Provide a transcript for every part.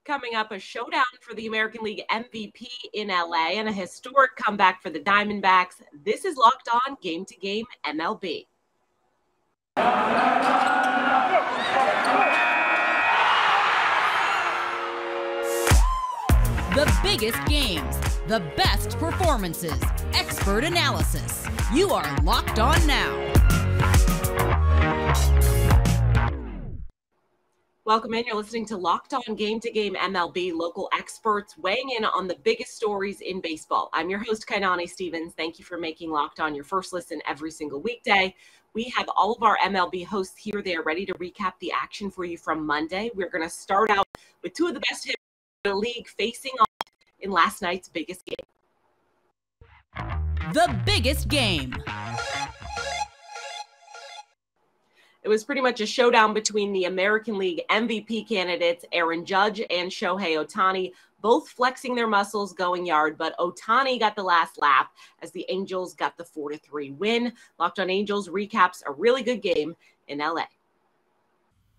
Coming up, a showdown for the American League MVP in LA and a historic comeback for the Diamondbacks. This is Locked On Game to Game MLB. The biggest games, the best performances, expert analysis. You are Locked On Now. Welcome in. You're listening to Locked On Game to Game MLB, local experts weighing in on the biggest stories in baseball. I'm your host, Kainani Stevens. Thank you for making Locked On your first listen every single weekday. We have all of our MLB hosts here. They are ready to recap the action for you from Monday. We're going to start out with two of the best hitters in the league facing off in last night's biggest game. The biggest game. It was pretty much a showdown between the American League MVP candidates, Aaron Judge and Shohei Ohtani, both flexing their muscles going yard, but Ohtani got the last laugh as the Angels got the 4-3 win. Locked On Angels recaps a really good game in LA.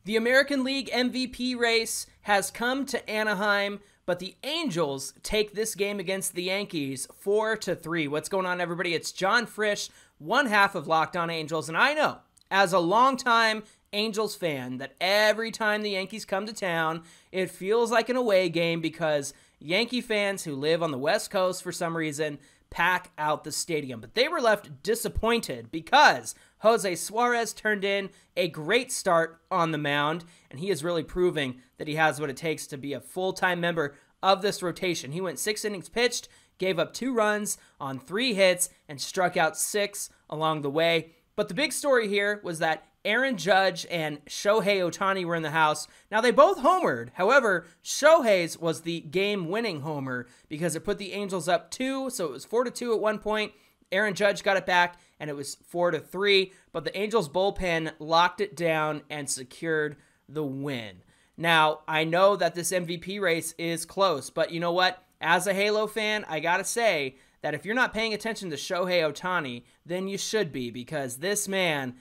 The American League MVP race has come to Anaheim, but the Angels take this game against the Yankees 4-3. What's going on, everybody? It's John Frisch, one half of Locked On Angels, and I know, as a longtime Angels fan, that every time the Yankees come to town, it feels like an away game because Yankee fans who live on the West Coast for some reason pack out the stadium. But they were left disappointed because Jose Suarez turned in a great start on the mound, and he is really proving that he has what it takes to be a full-time member of this rotation. He went 6 innings pitched, gave up 2 runs on 3 hits, and struck out 6 along the way. But the big story here was that Aaron Judge and Shohei Ohtani were in the house. Now, they both homered. However, Shohei's was the game-winning homer because it put the Angels up 2, so it was 4-2 at one point. Aaron Judge got it back, and it was 4-3. But the Angels' bullpen locked it down and secured the win. Now, I know that this MVP race is close, but you know what? As a Halo fan, I gotta say that if you're not paying attention to Shohei Ohtani, then you should be, because this man,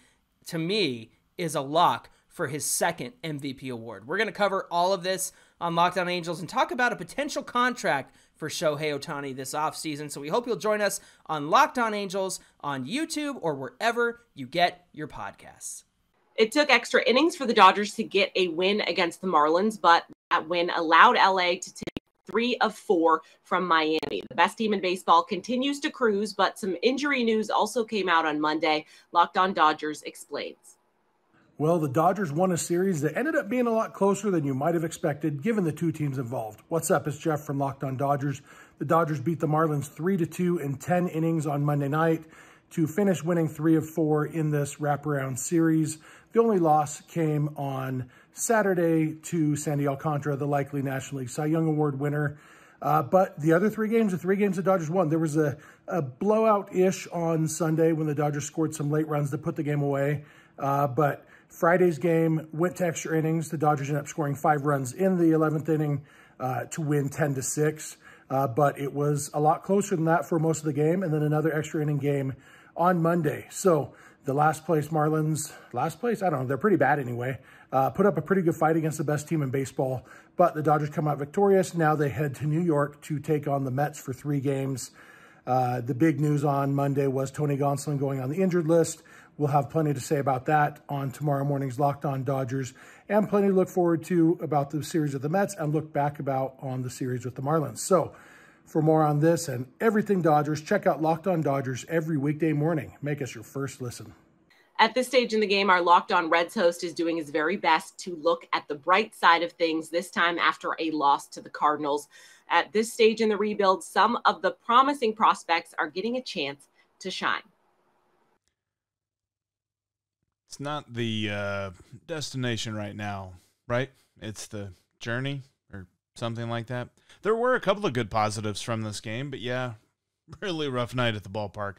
to me, is a lock for his second MVP award. We're going to cover all of this on Locked On Angels and talk about a potential contract for Shohei Ohtani this offseason. So we hope you'll join us on Locked On Angels on YouTube or wherever you get your podcasts. It took extra innings for the Dodgers to get a win against the Marlins, but that win allowed LA to take 3 of 4 from Miami. The best team in baseball continues to cruise, but some injury news also came out on Monday. Locked On Dodgers explains. Well, the Dodgers won a series that ended up being a lot closer than you might have expected, given the 2 teams involved. What's up? It's Jeff from Locked On Dodgers. The Dodgers beat the Marlins 3-2 in 10 innings on Monday night to finish winning 3 of 4 in this wraparound series. The only loss came on Saturday to Sandy Alcantara, the likely National League Cy Young Award winner. But the other 3 games, the 3 games the Dodgers won, there was a blowout-ish on Sunday when the Dodgers scored some late runs to put the game away. But Friday's game went to extra innings. The Dodgers ended up scoring 5 runs in the 11th inning to win 10-6. But it was a lot closer than that for most of the game, and then another extra inning game on Monday. So the last place Marlins, I don't know, they're pretty bad anyway, put up a pretty good fight against the best team in baseball, but the Dodgers come out victorious. Now they head to New York to take on the Mets for 3 games. The big news on Monday was Tony Gonsolin going on the injured list. We'll have plenty to say about that on tomorrow morning's Locked On Dodgers, and plenty to look forward to about the series with the Mets and look back about on the series with the Marlins. So for more on this and everything Dodgers, check out Locked On Dodgers every weekday morning. Make us your first listen. At this stage in the game, our Locked On Reds host is doing his very best to look at the bright side of things, this time after a loss to the Cardinals. At this stage in the rebuild, some of the promising prospects are getting a chance to shine. It's not the destination right now, right? It's the journey or something like that. There were a couple of good positives from this game, but yeah, really rough night at the ballpark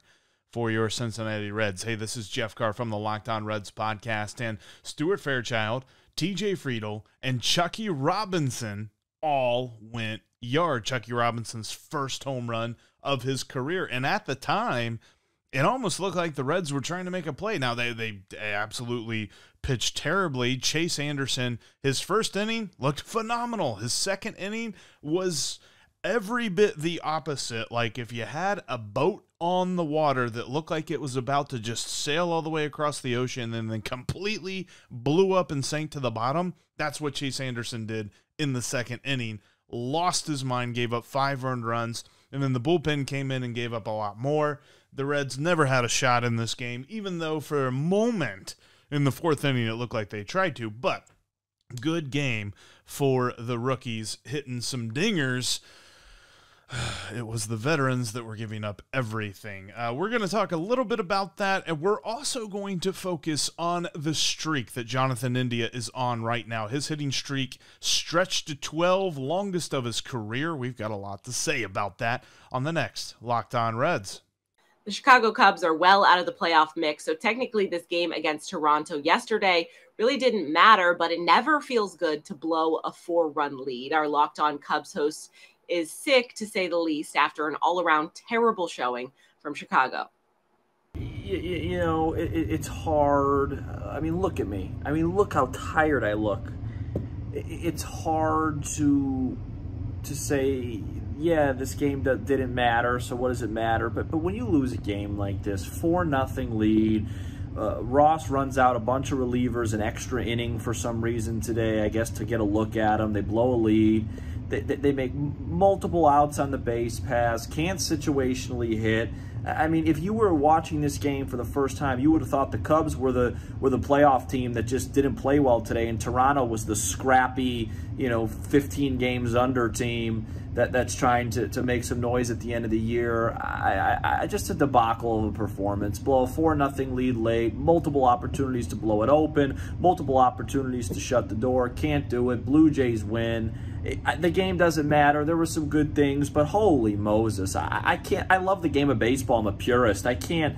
for your Cincinnati Reds. Hey, this is Jeff Carr from the Locked On Reds podcast, and Stuart Fairchild, TJ Friedl, and Chucky Robinson all went yard. Chucky Robinson's first home run of his career, and at the time, it almost looked like the Reds were trying to make a play. Now, they absolutely pitched terribly. Chase Anderson, his first inning looked phenomenal. His second inning was every bit the opposite. Like if you had a boat on the water that looked like it was about to just sail all the way across the ocean and then completely blew up and sank to the bottom, that's what Chase Anderson did in the second inning. Lost his mind, gave up 5 earned runs, and then the bullpen came in and gave up a lot more. The Reds never had a shot in this game, even though for a moment in the fourth inning it looked like they tried to, but good game for the rookies hitting some dingers. It was the veterans that were giving up everything. We're going to talk a little bit about that, and we're also going to focus on the streak that Jonathan India is on right now. His hitting streak stretched to 12, longest of his career. We've got a lot to say about that on the next Locked On Reds. The Chicago Cubs are well out of the playoff mix, so technically this game against Toronto yesterday really didn't matter, but it never feels good to blow a 4-run lead. Our Locked On Cubs host is sick, to say the least, after an all-around terrible showing from Chicago. You know, it's hard. I mean, look at me. I mean, look how tired I look. It's hard to say, yeah, this game didn't matter, so what does it matter? But when you lose a game like this, 4-0 lead, Ross runs out a bunch of relievers, an extra inning for some reason today, I guess, to get a look at them. They blow a lead. They make multiple outs on the base pass, can't situationally hit. I mean, if you were watching this game for the first time, you would have thought the Cubs were the playoff team that just didn't play well today, and Toronto was the scrappy, 15 games under team that's trying to make some noise at the end of the year. I just a debacle of a performance. Blow a 4-0 lead late, multiple opportunities to blow it open, multiple opportunities to shut the door, can't do it. Blue Jays win. The game doesn't matter. There were some good things, but holy Moses, I can't. I love the game of baseball. I'm a purist. I can't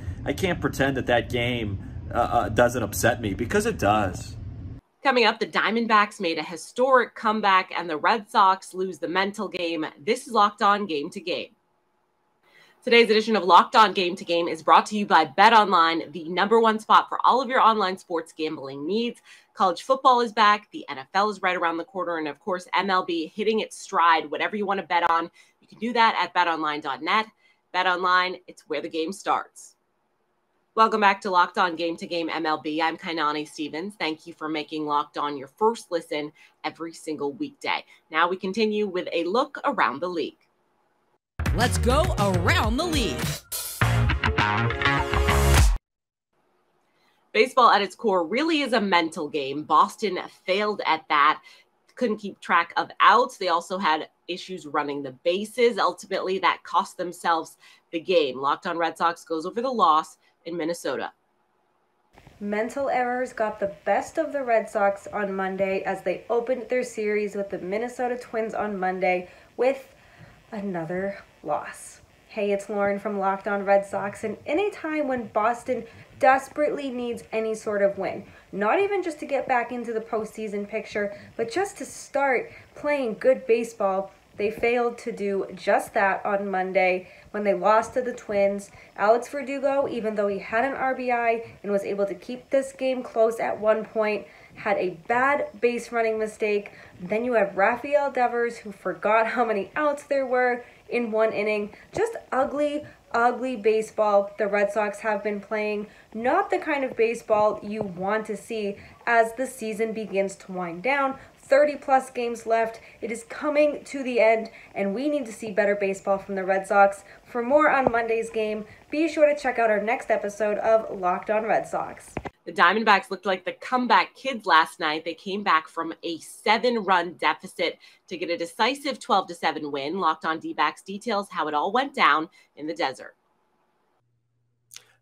pretend that game doesn't upset me, because it does. Coming up, the Diamondbacks made a historic comeback and the Red Sox lose the mental game. This is Locked On Game to Game. Today's edition of Locked On Game to Game is brought to you by BetOnline, the #1 spot for all of your online sports gambling needs. College football is back, the NFL is right around the corner, and of course, MLB hitting its stride. Whatever you want to bet on, you can do that at betonline.net. BetOnline, it's where the game starts. Welcome back to Locked On Game to Game MLB. I'm Kainani Stevens. Thank you for making Locked On your first listen every single weekday. Now we continue with a look around the league. Let's go around the league. Baseball at its core really is a mental game. Boston failed at that. Couldn't keep track of outs. They also had issues running the bases. Ultimately, that cost themselves the game. Locked On Red Sox goes over the loss in Minnesota. Mental errors got the best of the Red Sox on Monday as they opened their series with the Minnesota Twins on Monday with another loss. Hey, it's Lauren from Locked On Red Sox, and any time when Boston desperately needs any sort of win, not even just to get back into the postseason picture, but just to start playing good baseball, they failed to do just that on Monday when they lost to the Twins. Alex Verdugo, even though he had an RBI and was able to keep this game close at one point, had a bad base running mistake. Then you have Rafael Devers, who forgot how many outs there were in one inning. Just ugly baseball the Red Sox have been playing. Not the kind of baseball you want to see as the season begins to wind down. 30-plus games left. It is coming to the end, and we need to see better baseball from the Red Sox. For more on Monday's game, be sure to check out our next episode of Locked On Red Sox. The Diamondbacks looked like the comeback kids last night. They came back from a 7-run deficit to get a decisive 12-7 win. Locked On D-backs details how it all went down in the desert.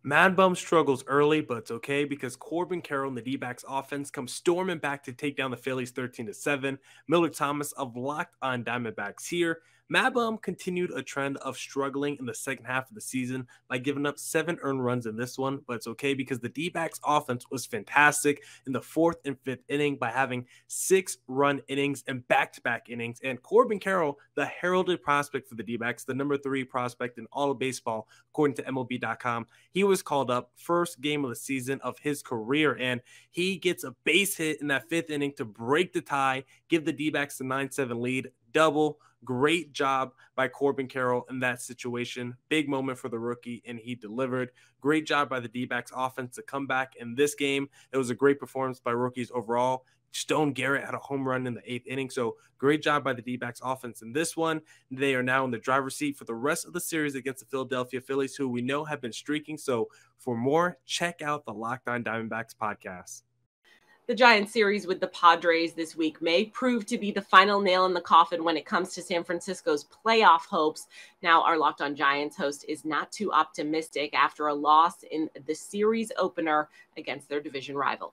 Mad Bum struggles early, but it's okay because Corbin Carroll and the D-backs offense come storming back to take down the Phillies 13-7. Miller Thomas of Locked On Diamondbacks here. Matt Bum continued a trend of struggling in the second half of the season by giving up 7 earned runs in this one, but it's okay because the D-backs offense was fantastic in the 4th and 5th inning by having 6-run innings and back-to-back innings. And Corbin Carroll, the heralded prospect for the D-backs, the number 3 prospect in all of baseball, according to MLB.com, he was called up first game of the season of his career, and he gets a base hit in that 5th inning to break the tie, give the D-backs the 9-7 lead, double. Great job by Corbin Carroll in that situation. Big moment for the rookie, and he delivered. Great job by the D-backs offense to come back in this game. It was a great performance by rookies overall. Stone Garrett had a home run in the 8th inning, so great job by the D-backs offense in this one. They are now in the driver's seat for the rest of the series against the Philadelphia Phillies, who we know have been streaking. So for more, check out the Locked On Diamondbacks podcast. The Giants series with the Padres this week may prove to be the final nail in the coffin when it comes to San Francisco's playoff hopes. Now, our Locked On Giants host is not too optimistic after a loss in the series opener against their division rival.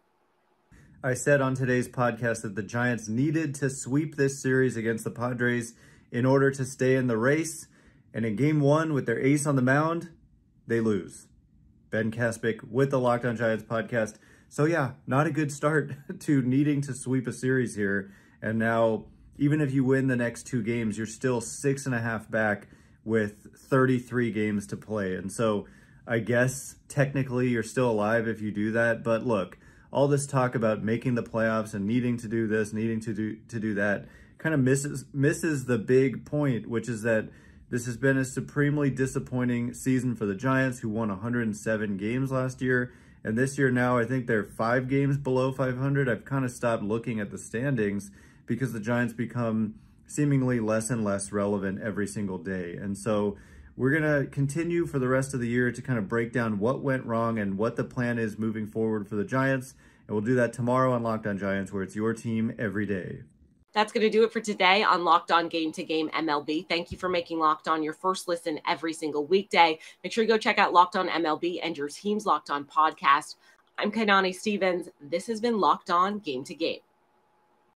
I said on today's podcast that the Giants needed to sweep this series against the Padres in order to stay in the race. And in game 1, with their ace on the mound, they lose. Ben Kaspick with the Locked On Giants podcast. So yeah, not a good start to needing to sweep a series here. And now, even if you win the next 2 games, you're still 6.5 back with 33 games to play. And so I guess technically you're still alive if you do that. But look, all this talk about making the playoffs and needing to do this, needing to do that, kind of misses the big point, which is that this has been a supremely disappointing season for the Giants, who won 107 games last year. And this year now, I think they're 5 games below 500. I've kind of stopped looking at the standings because the Giants become seemingly less and less relevant every single day. And so we're going to continue for the rest of the year to kind of break down what went wrong and what the plan is moving forward for the Giants. And we'll do that tomorrow on Locked On Giants, where it's your team every day. That's going to do it for today on Locked On Game to Game MLB. Thank you for making Locked On your first listen every single weekday. Make sure you go check out Locked On MLB and your team's Locked On podcast. I'm Kainani Stevens. This has been Locked On Game to Game.